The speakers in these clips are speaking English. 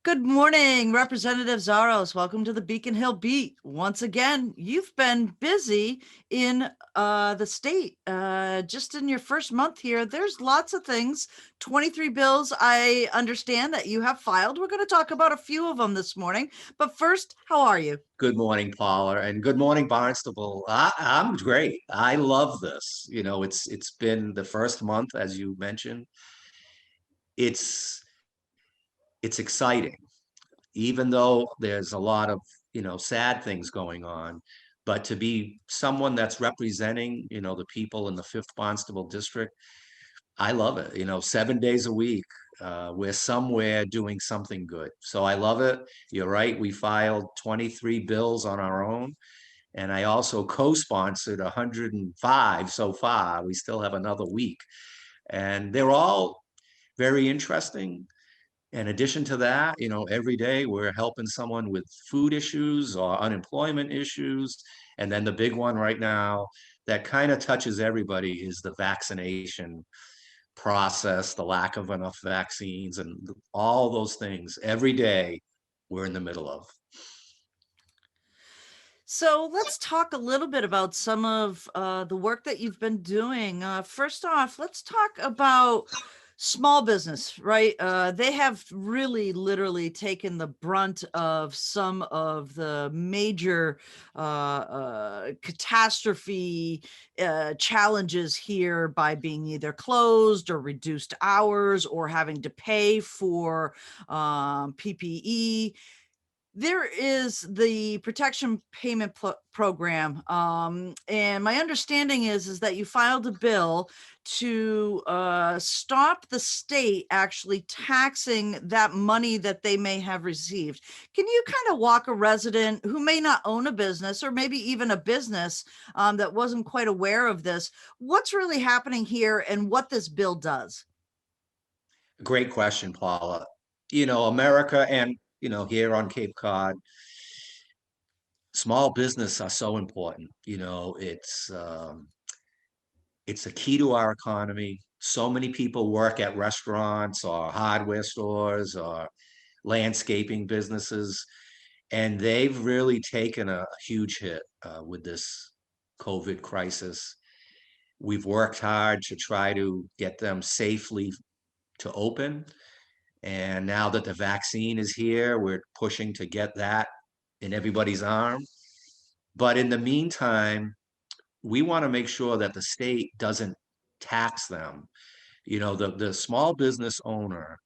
Good morning, Representative Xiarhos. Welcome to the Beacon Hill Beat. Once again, you've been busy in the state. Just in your first month here, there's lots of things. 23 bills I understand that you have filed. We're going to talk about a few of them this morning. But first, how are you? Good morning, Paula, and good morning, Barnstable. I'm great. I love this. It's been the first month, as you mentioned. It's it's exciting, even though there's a lot of sad things going on. But to be someone that's representing the people in the Fifth Barnstable district, I love it. 7 days a week, we're somewhere doing something good. So I love it. You're right. We filed 23 bills on our own. And I also co-sponsored 105 so far. We still have another week. And they're all very interesting. In addition to that, every day we're helping someone with food issues or unemployment issues. And then the big one right now that kind of touches everybody is the vaccination process, the lack of enough vaccines, and all those things. Every day we're in the middle of. So let's talk a little bit about some of the work that you've been doing. First off, let's talk about small business, right? They have really literally taken the brunt of some of the major catastrophe challenges here by being either closed or reduced hours or having to pay for PPE. There is the protection payment program, and my understanding is that you filed a bill to stop the state actually taxing that money that they may have received. Can you kind of walk a resident who may not own a business or maybe even a business that wasn't quite aware of this, what's really happening here and what this bill does? Great question, Paula. America and, here on Cape Cod, small business are so important. It's a key to our economy. So many people work at restaurants or hardware stores or landscaping businesses, and they've really taken a huge hit with this COVID crisis. We've worked hard to try to get them safely to open. And now that the vaccine is here, we're pushing to get that in everybody's arm. But in the meantime, we want to make sure that the state doesn't tax them. The small business owner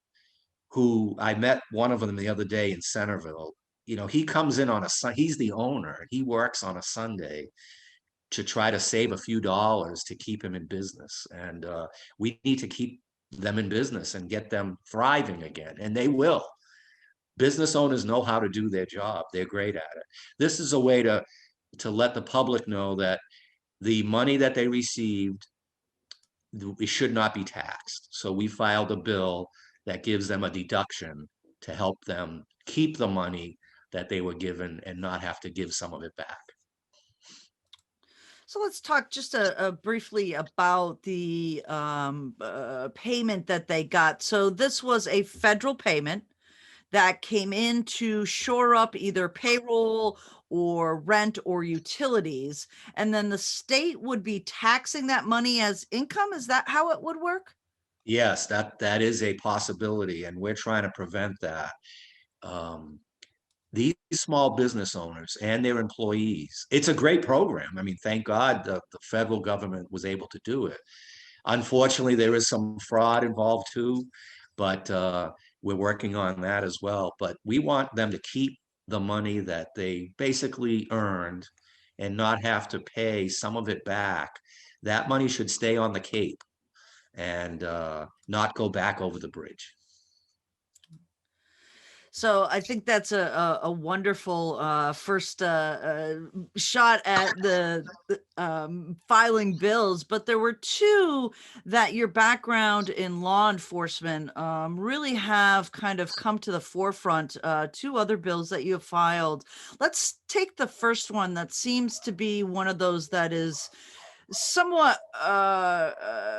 who I met one of them the other day in Centerville, he comes in on he's the owner. He works on a Sunday to try to save a few dollars to keep him in business. And we need to keep them in business and get them thriving again. And they will. Business owners know how to do their job. They're great at it. This is a way to let the public know that the money that they received, it should not be taxed. So we filed a bill that gives them a deduction to help them keep the money that they were given and not have to give some of it back. So let's talk just briefly about the payment that they got. So this was a federal payment that came in to shore up either payroll or rent or utilities. And then the state would be taxing that money as income. Is that how it would work? Yes, that is a possibility, and we're trying to prevent that. Um, these small business owners and their employees, it's a great program. I mean, thank God the federal government was able to do it. Unfortunately, there is some fraud involved too, but we're working on that as well. But we want them to keep the money that they basically earned and not have to pay some of it back. That money should stay on the Cape and not go back over the bridge. So I think that's a wonderful first shot at the filing bills. But there were two that your background in law enforcement really have kind of come to the forefront. Two other bills that you have filed. Let's take the first one that seems to be one of those that is somewhat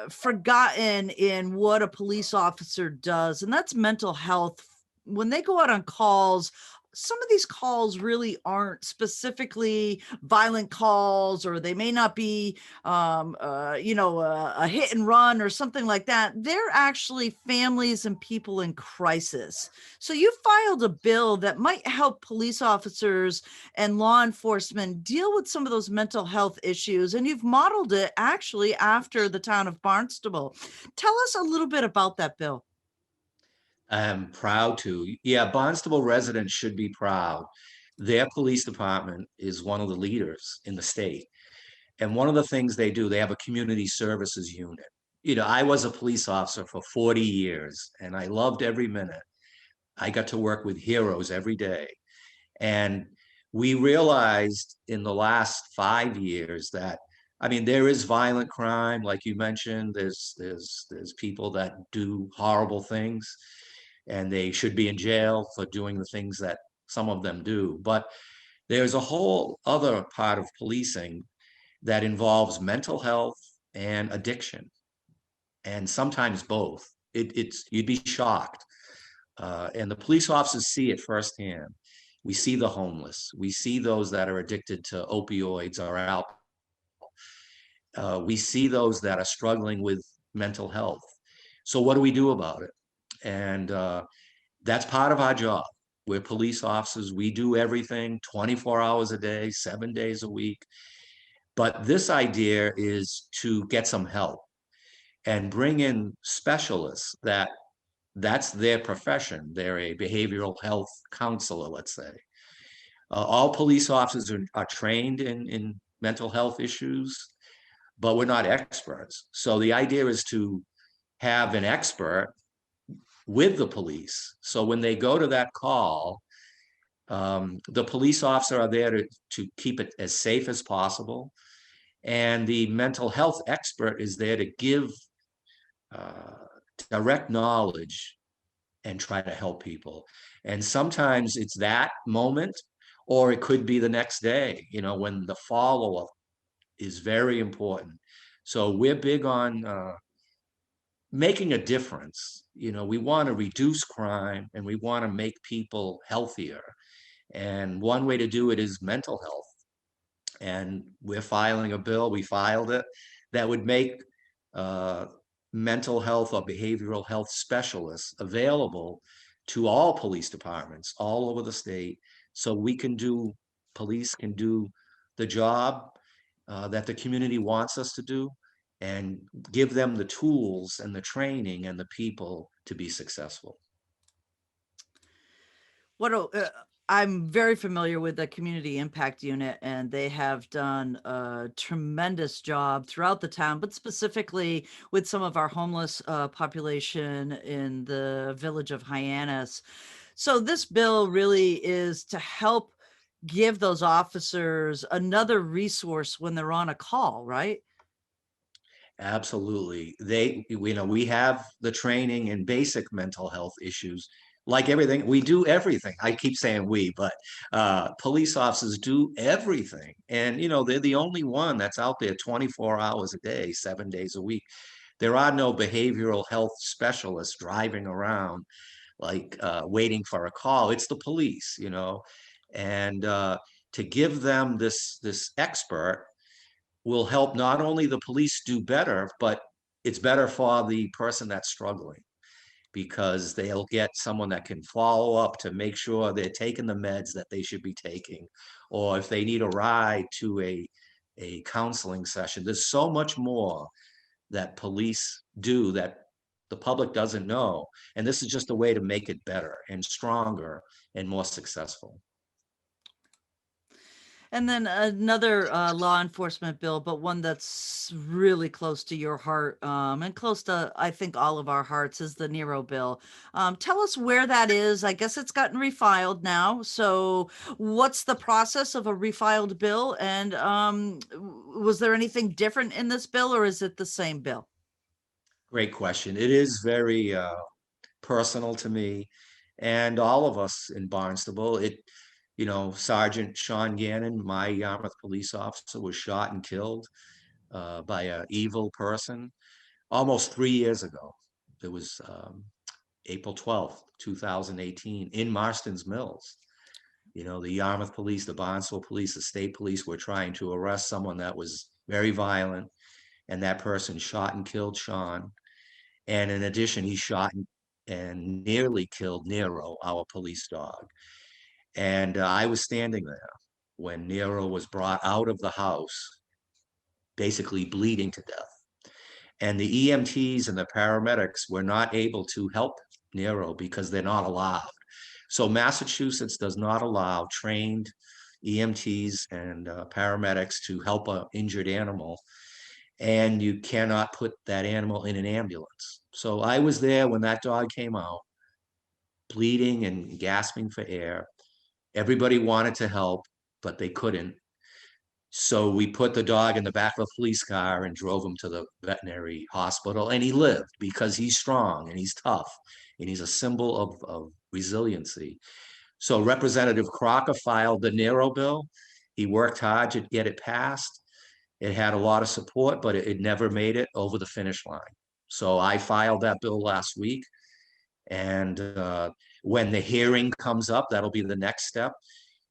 forgotten in what a police officer does, and that's mental health when they go out on calls, some of these calls really aren't specifically violent calls, or they may not be, a hit and run or something like that. They're actually families and people in crisis. So you filed a bill that might help police officers and law enforcement deal with some of those mental health issues. And you've modeled it actually after the town of Barnstable. Tell us a little bit about that bill. I'm proud to. Yeah, Barnstable residents should be proud. Their police department is one of the leaders in the state. And one of the things they do, they have a community services unit. I was a police officer for 40 years and I loved every minute. I got to work with heroes every day. And we realized in the last 5 years that, I mean, there is violent crime, like you mentioned. There's people that do horrible things, and they should be in jail for doing the things that some of them do. But there's a whole other part of policing that involves mental health and addiction, and sometimes both. It's you'd be shocked, and the police officers see it firsthand. We see the homeless. We see those that are addicted to opioids or alcohol. We see those that are struggling with mental health. So what do we do about it? And that's part of our job. We're police officers. We do everything 24 hours a day, 7 days a week. But this idea is to get some help and bring in specialists that's their profession. They're a behavioral health counselor, let's say. All police officers are trained in mental health issues, but we're not experts. So the idea is to have an expert with the police. So when they go to that call, the police officer are there to keep it as safe as possible. And the mental health expert is there to give uh, direct knowledge and try to help people. And sometimes it's that moment, or it could be the next day, when the follow up is very important. So we're big on making a difference. We want to reduce crime and we want to make people healthier. And one way to do it is mental health. And we're filing a bill, we filed it, that would make uh, mental health or behavioral health specialists available to all police departments all over the state. So police can do the job that the community wants us to do, and give them the tools and the training and the people to be successful. What a, I'm very familiar with the Community Impact Unit, and they have done a tremendous job throughout the town, but specifically with some of our homeless population in the village of Hyannis. So this bill really is to help give those officers another resource when they're on a call, right? Absolutely. We have the training in basic mental health issues. Like everything, we do everything. I keep saying we, but police officers do everything. And, they're the only one that's out there 24 hours a day, 7 days a week. There are no behavioral health specialists driving around like waiting for a call. It's the police, and to give them this expert will help not only the police do better, but it's better for the person that's struggling, because they'll get someone that can follow up to make sure they're taking the meds that they should be taking, or if they need a ride to a counseling session. There's so much more that police do that the public doesn't know. And this is just a way to make it better and stronger and more successful. And then another law enforcement bill, but one that's really close to your heart, and close to, I think, all of our hearts, is the Nero bill. Tell us where that is. I guess it's gotten refiled now. So, what's the process of a refiled bill? And was there anything different in this bill, or is it the same bill? Great question. It is very personal to me and all of us in Barnstable. Sergeant Sean Gannon, my Yarmouth police officer, was shot and killed by an evil person almost 3 years ago. It was April 12th, 2018, in Marston's Mills. You know, the Yarmouth police, the Barnstable police, the state police were trying to arrest someone that was very violent, and that person shot and killed Sean. And in addition, he shot and nearly killed Nero, our police dog. And I was standing there when Nero was brought out of the house, basically bleeding to death. And the EMTs and the paramedics were not able to help Nero because they're not allowed. So Massachusetts does not allow trained EMTs and paramedics to help an injured animal, and you cannot put that animal in an ambulance. So I was there when that dog came out, bleeding and gasping for air. Everybody wanted to help, but they couldn't. So we put the dog in the back of a police car and drove him to the veterinary hospital, and he lived because he's strong and he's tough and he's a symbol of resiliency. So Representative Crocker filed the Nero bill. He worked hard to get it passed. It had a lot of support, but it never made it over the finish line. So I filed that bill last week. And when the hearing comes up, that'll be the next step.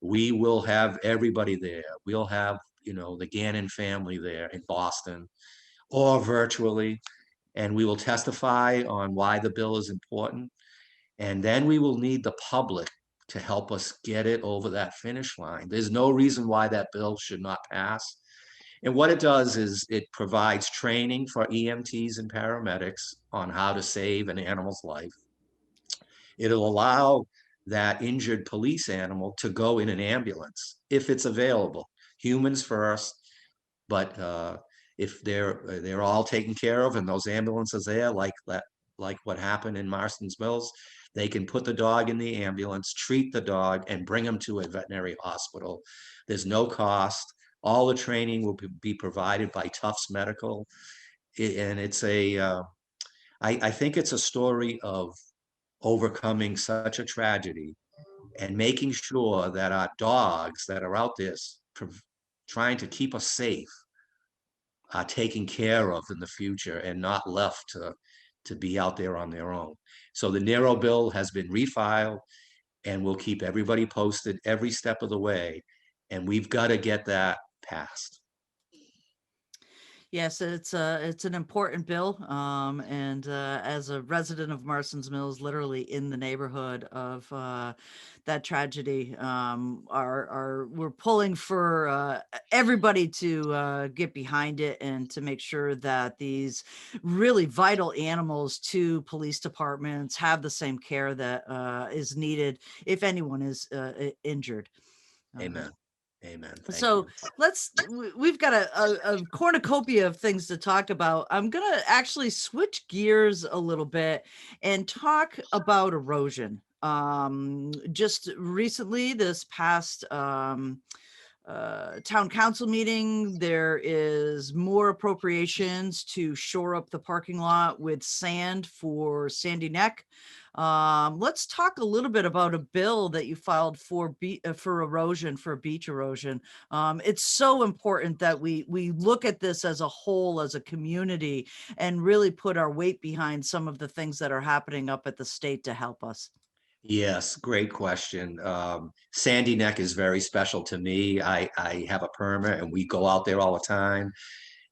We will have everybody there. We'll have, you know, the Gannon family there in Boston or virtually, and we will testify on why the bill is important. And then we will need the public to help us get it over that finish line. There's no reason why that bill should not pass. And what it does is it provides training for EMTs and paramedics on how to save an animal's life. It'll allow that injured police animal to go in an ambulance if it's available. Humans first, but if they're all taken care of and those ambulances there, like that, like what happened in Marston's Mills, they can put the dog in the ambulance, treat the dog, and bring him to a veterinary hospital. There's no cost. All the training will be provided by Tufts Medical, and it's I think it's a story of overcoming such a tragedy and making sure that our dogs that are out there trying to keep us safe are taken care of in the future and not left to be out there on their own. So the Nero bill has been refiled, and we'll keep everybody posted every step of the way. And we've got to get that passed. Yes, it's an important bill. And as a resident of Marston's Mills, literally in the neighborhood of that tragedy, we're pulling for everybody to get behind it and to make sure that these really vital animals to police departments have the same care that is needed if anyone is injured. Amen. Amen. Thank So you. we've got a cornucopia of things to talk about. I'm going to actually switch gears a little bit and talk about erosion. Just recently, this past town council meeting, there is more appropriations to shore up the parking lot with sand for Sandy Neck. Let's talk a little bit about a bill that you filed for erosion, for beach erosion. It's so important that we look at this as a whole, as a community, and really put our weight behind some of the things that are happening up at the state to help us. Yes, great question. Sandy Neck is very special to me. I have a permit and we go out there all the time.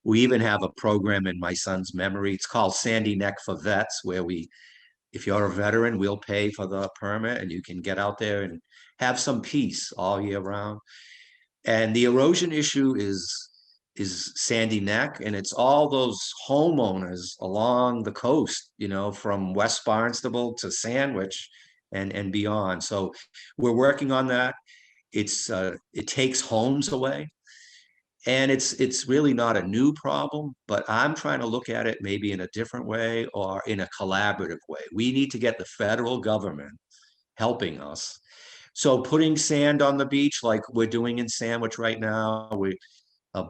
We even have a program in my son's memory. It's called Sandy Neck for Vets, where if you're a veteran, we'll pay for the permit and you can get out there and have some peace all year round. And the erosion issue is Sandy Neck, and it's all those homeowners along the coast, you know, from West Barnstable to Sandwich and beyond. So we're working on that. It takes homes away. And it's really not a new problem, but I'm trying to look at it maybe in a different way or in a collaborative way. We need to get the federal government helping us. So putting sand on the beach like we're doing in Sandwich right now, we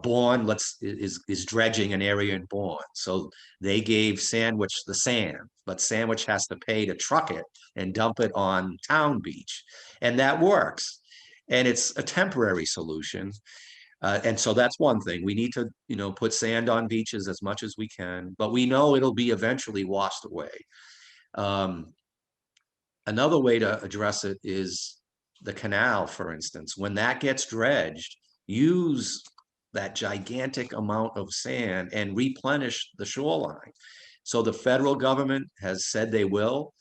Bourne is dredging an area in Bourne. So they gave Sandwich the sand, but Sandwich has to pay to truck it and dump it on Town Beach. And that works. And it's a temporary solution. And so that's one thing. We need to, you know, put sand on beaches as much as we can, but we know it'll be eventually washed away. Um, Another way to address it is the canal, for instance. When that gets dredged, use that gigantic amount of sand and replenish the shoreline. So the federal government has said they will.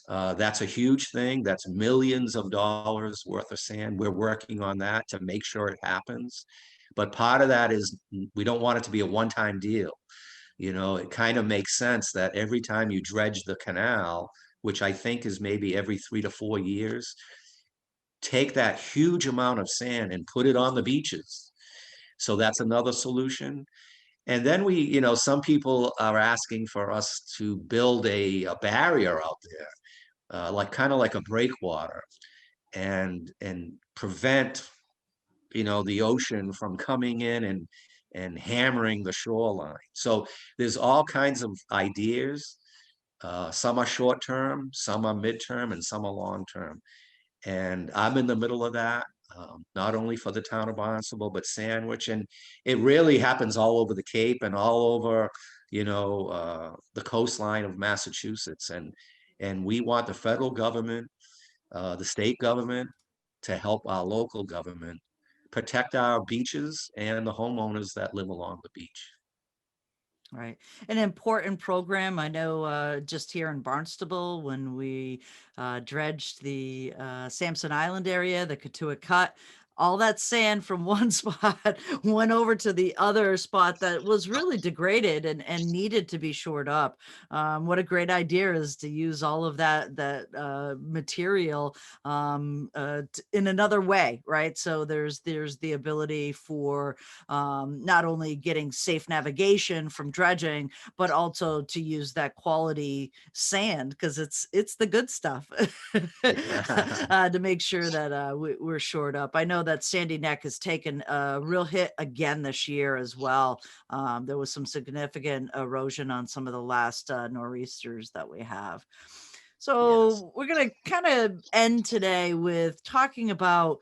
That's a huge thing. That's millions of dollars worth of sand. We're working on that to make sure it happens. But part of that is we don't want it to be a one-time deal. You know, it kind of makes sense that every time you dredge the canal, which I think is maybe every 3 to 4 years, take that huge amount of sand and put it on the beaches. So that's another solution. And then we, some people are asking for us to build a barrier out there, like kind of like a breakwater, and prevent, the ocean from coming in and hammering the shoreline. So there's all kinds of ideas. Some are short term, some are midterm, and some are long term. And I'm in the middle of that, not only for the town of Barnstable, but Sandwich. And it really happens all over the Cape and all over, the coastline of Massachusetts. And we want the federal government, the state government, to help our local government protect our beaches and the homeowners that live along the beach. Right. An important program. I know just here in Barnstable, when we dredged the Sampson Island area, the Katuitt Cut, all that sand from one spot went over to the other spot that was really degraded and needed to be shored up. What a great idea is to use all of that material in another way, right? So there's the ability for not only getting safe navigation from dredging, but also to use that quality sand because it's the good stuff to make sure that we're shored up. I know that Sandy Neck has taken a real hit again this year as well. There was some significant erosion on some of the last nor'easters that we have. Yes. So we're going to kind of end today with talking about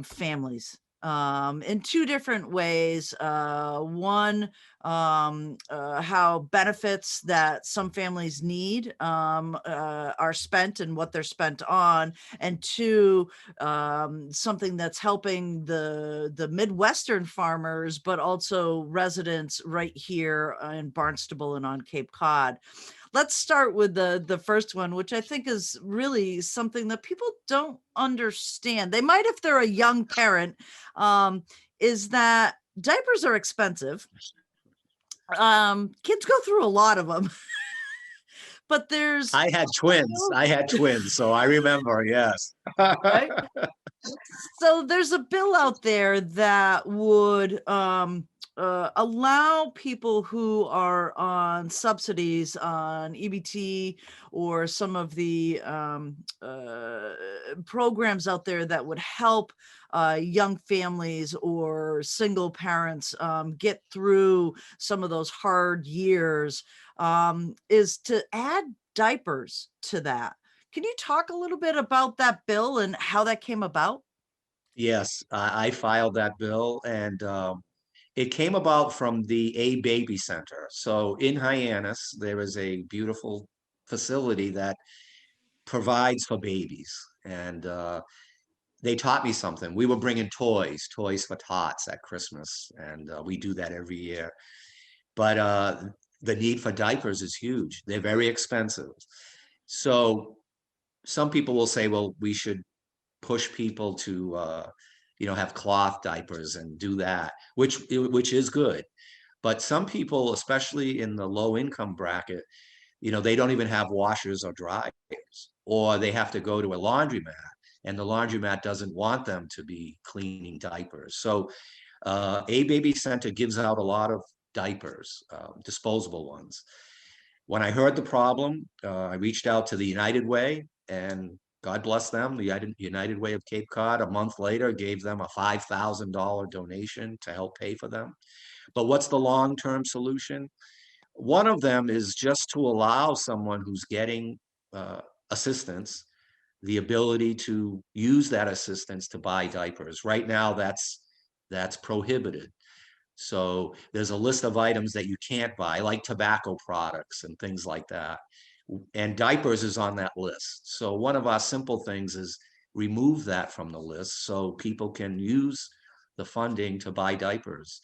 families in two different ways. One, how benefits that some families need are spent and what they're spent on, and two, something that's helping the Midwestern farmers, but also residents right here in Barnstable and on Cape Cod. Let's start with the first one, which I think is really something that people don't understand. They might if they're a young parent, is that diapers are expensive. Kids go through a lot of them, but there's I had twins. I had twins, so I remember, yes. right. So there's a bill out there that would allow people who are on subsidies on EBT or some of the programs out there that would help young families or single parents get through some of those hard years, is to add diapers to that. Can you talk a little bit about that bill and how that came about? Yes, I filed that bill, and it came about from the A Baby Center. So in Hyannis, there is a beautiful facility that provides for babies. And they taught me something. We were bringing toys for tots at Christmas, and we do that every year. But the need for diapers is huge. They're very expensive. So some people will say, well, we should push people to have cloth diapers and do that, which is good. But some people, especially in the low income bracket, they don't even have washers or dryers, or they have to go to a laundromat, and the laundromat doesn't want them to be cleaning diapers. So A Baby Center gives out a lot of diapers, disposable ones. When I heard the problem, I reached out to the United Way, and God bless them, the United Way of Cape Cod, a month later gave them a $5,000 donation to help pay for them. But what's the long-term solution? One of them is just to allow someone who's getting assistance the ability to use that assistance to buy diapers. Right now, that's prohibited. So there's a list of items that you can't buy, like tobacco products and things like that. And diapers is on that list. So one of our simple things is remove that from the list so people can use the funding to buy diapers.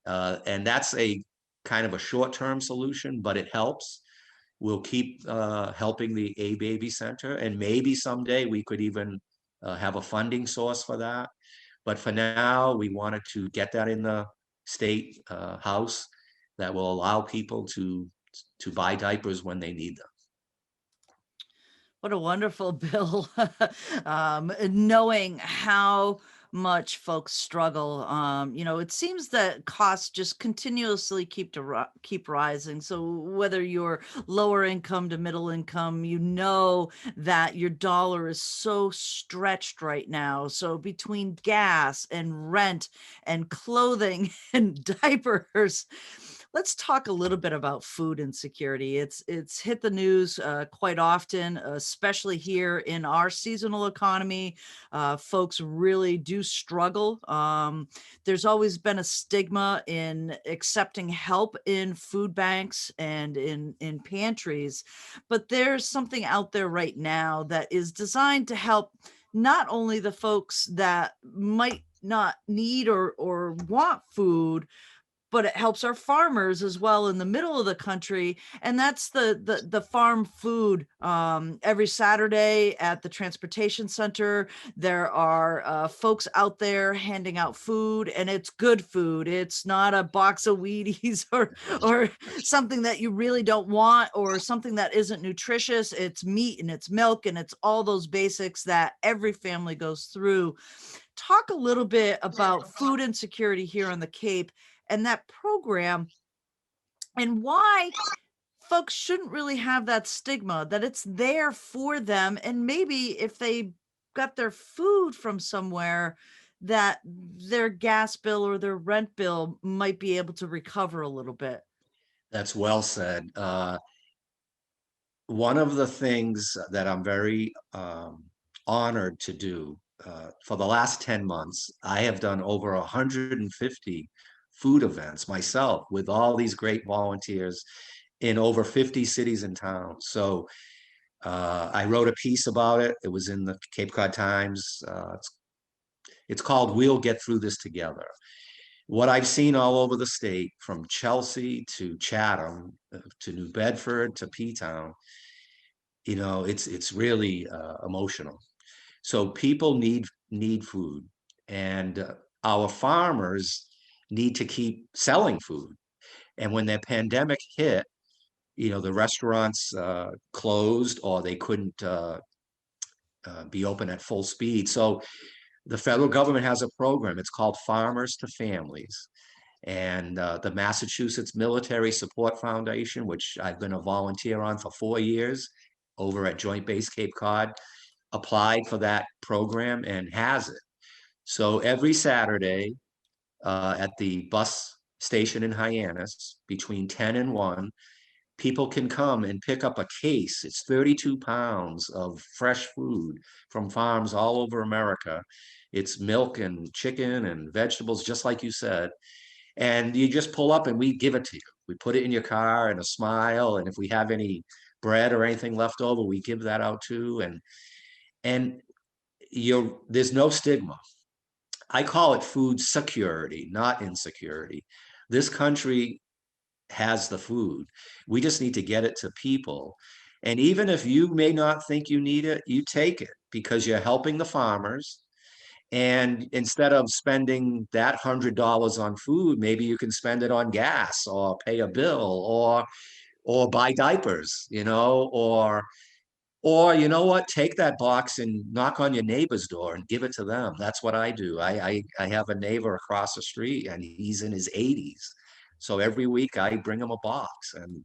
And that's a kind of a short-term solution, but it helps. We'll keep helping the A Baby Center, and maybe someday we could even have a funding source for that. But for now, we wanted to get that in the state house that will allow people to buy diapers when they need them. What a wonderful bill. Knowing how much folks struggle. It seems that costs just continuously keep rising. So whether you're lower income to middle income, you know that your dollar is so stretched right now. So between gas and rent and clothing and diapers, let's talk a little bit about food insecurity. It's hit the news quite often, especially here in our seasonal economy. Folks really do struggle. There's always been a stigma in accepting help in food banks and in pantries, but there's something out there right now that is designed to help not only the folks that might not need or want food, but it helps our farmers as well in the middle of the country. And that's the farm food. Every Saturday at the transportation center, there are folks out there handing out food, and it's good food. It's not a box of Wheaties or something that you really don't want, or something that isn't nutritious. It's meat and it's milk and it's all those basics that every family goes through. Talk a little bit about food insecurity here on the Cape and that program, and why folks shouldn't really have that stigma, that it's there for them. And maybe if they got their food from somewhere, that their gas bill or their rent bill might be able to recover a little bit. That's well said. One of the things that I'm very honored to do for the last 10 months, I have done over 150 food events myself with all these great volunteers in over 50 cities and towns. So I wrote a piece about it. It was in the Cape Cod Times. It's called We'll Get Through This Together. What I've seen all over the state, from Chelsea to Chatham to New Bedford to P-Town, it's really emotional. So people need food, and our farmers need to keep selling food. And when the pandemic hit, the restaurants closed, or they couldn't be open at full speed. So the federal government has a program. It's called Farmers to Families. And the Massachusetts Military Support Foundation, which I've been a volunteer on for 4 years over at Joint Base Cape Cod, applied for that program and has it. So every Saturday at the bus station in Hyannis between 10 and 1, people can come and pick up a case. It's 32 pounds of fresh food from farms all over America. It's milk and chicken and vegetables, just like you said. And you just pull up and we give it to you. We put it in your car and a smile. And if we have any bread or anything left over, we give that out too. And there's no stigma. I call it food security, not insecurity. This country has the food. We just need to get it to people. And even if you may not think you need it, you take it because you're helping the farmers. And instead of spending that $100 on food, maybe you can spend it on gas or pay a bill or buy diapers, or you know what, take that box and knock on your neighbor's door and give it to them. That's what I do. I have a neighbor across the street and he's in his 80s. So every week I bring him a box, and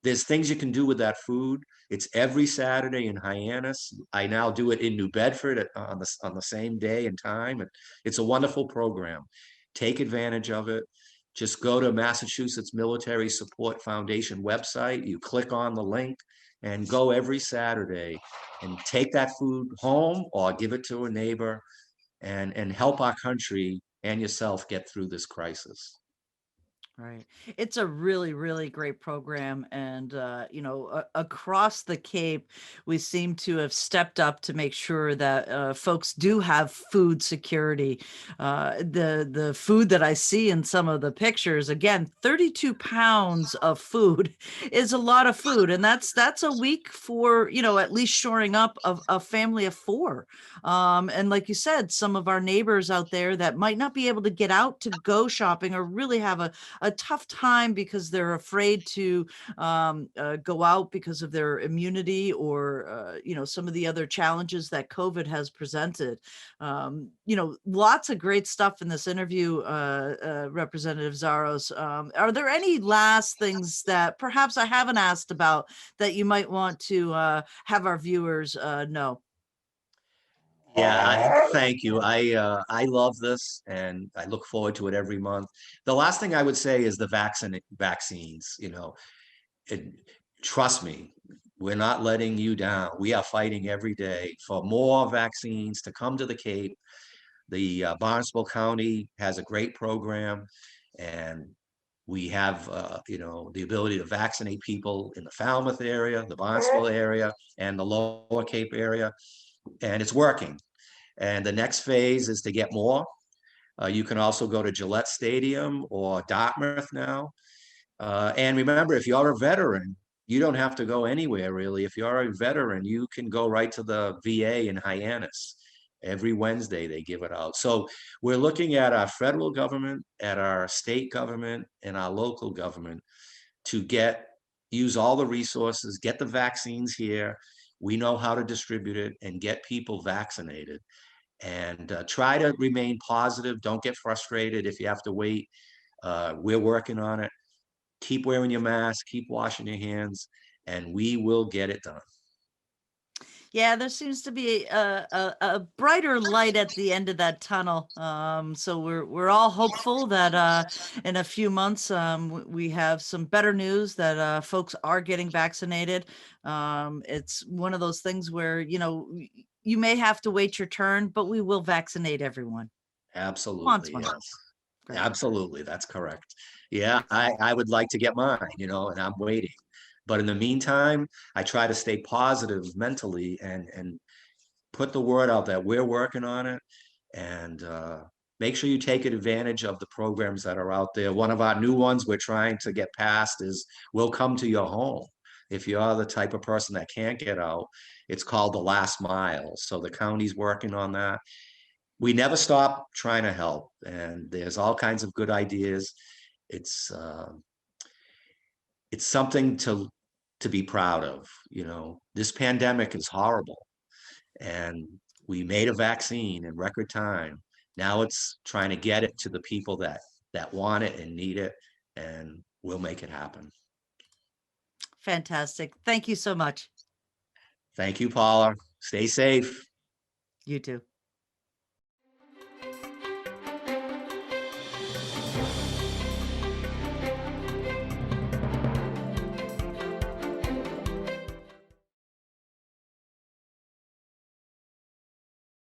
there's things you can do with that food. It's every Saturday in Hyannis. I now do it in New Bedford on the same day and time. And it's a wonderful program. Take advantage of it. Just go to Massachusetts Military Support Foundation website. You click on the link and go every Saturday and take that food home or give it to a neighbor and help our country and yourself get through this crisis. Right. It's a really, really great program. And, across the Cape, we seem to have stepped up to make sure that folks do have food security. The food that I see in some of the pictures, again, 32 pounds of food is a lot of food. And that's a week for, at least shoring up of a family of four. And like you said, some of our neighbors out there that might not be able to get out to go shopping or really have a tough time because they're afraid to go out because of their immunity or some of the other challenges that COVID has presented. Lots of great stuff in this interview, Representative Xiarhos. Are there any last things that perhaps I haven't asked about that you might want to have our viewers know? Yeah, thank you. I love this and I look forward to it every month. The last thing I would say is the vaccines, and trust me, we're not letting you down. We are fighting every day for more vaccines to come to the Cape. The Barnstable County has a great program, and we have, the ability to vaccinate people in the Falmouth area, the Barnstable area, and the Lower Cape area, and it's working. And the next phase is to get more. You can also go to Gillette Stadium or Dartmouth now. And remember, if you're a veteran, you don't have to go anywhere really. If you're a veteran, you can go right to the VA in Hyannis. Every Wednesday they give it out. So we're looking at our federal government, at our state government, and our local government to use all the resources, get the vaccines here. We know how to distribute it and get people vaccinated. And try to remain positive. Don't get frustrated if you have to wait. We're working on it. Keep wearing your mask, keep washing your hands, and we will get it done. Yeah, there seems to be a brighter light at the end of that tunnel. So we're all hopeful that in a few months we have some better news that folks are getting vaccinated. It's one of those things where you may have to wait your turn, but we will vaccinate everyone once, Absolutely, once. yes. Great. Absolutely, that's correct. Yeah, I would like to get mine, and I'm waiting. But in the meantime, I try to stay positive mentally and put the word out that we're working on it, and make sure you take advantage of the programs that are out there. One of our new ones we're trying to get past is we'll come to your home. If you're the type of person that can't get out, it's called the last mile. So the county's working on that. We never stop trying to help, and there's all kinds of good ideas. It's uh, it's something to be proud of. This pandemic is horrible, and we made a vaccine in record time. Now it's trying to get it to the people that want it and need it, and we'll make it happen. Fantastic. Thank you so much. Thank you, Paula. Stay safe. You too.